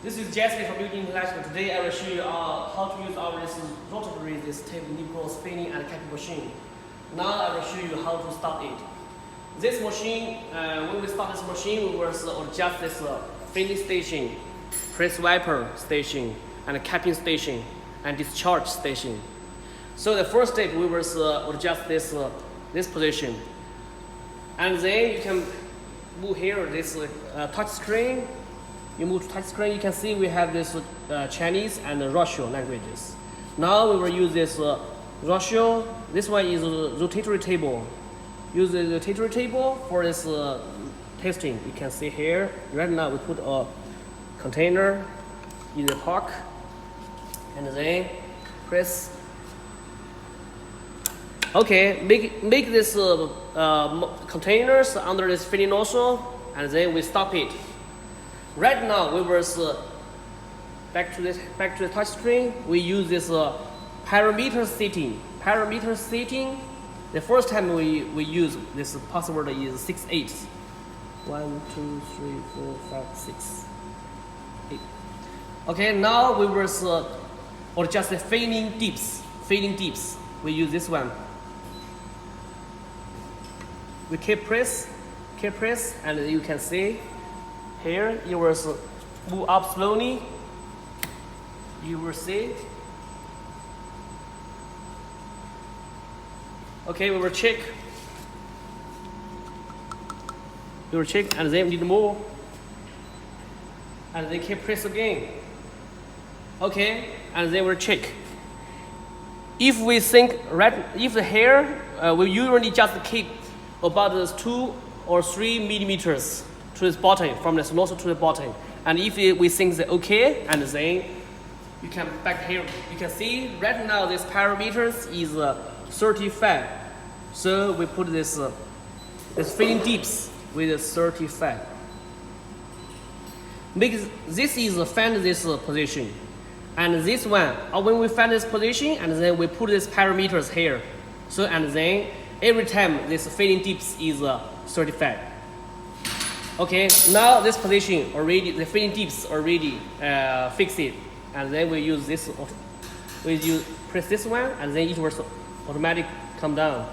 This is Jesse from Eugeng International. Today I will show you how to use our rotary tape nipple spinning and capping machine. Now I will show you how to start it. This machine, when we start this machine, we will adjust this filling station, press wiper station, and capping station, and discharge station. So the first step we will adjust this position, and then you can move here this touch screen. You move to touch screen, you can see we have this Chinese and Russian languages. Now we will use this Russian. This one is a rotatory table. Use the rotatory table for this testing. You can see here. Right now we put a container in the park, and then press. Okay, make this containers under this filling nozzle, and then we stop it. Right now we will back to the touch screen. We use this parameter setting. Parameter setting. The first time we use this password is 68. 1, 2, 3, 4, 5, 6, 8. Okay, now we will adjust the filling dips. Filling dips. We use this one. We keep press, and you can see. Here, you will move up slowly. You will see. Okay, we will check. We will check, and then need more. And then keep press again. Okay, and then we'll check. If we think if the hair, we usually just keep about 2 or 3 millimeters. To this bottom, from the nozzle to the bottom, and if we think that okay, and then you can back here. You can see right now this parameters is 35, so we put this filling dips with 35. Because this is find this position, and this one when we find this position, and then we put these parameters here. So and then every time this filling dips is 35. Okay, now this position already, the filling dips already fixed it, and then we use this. Press this one, and then it will automatically come down.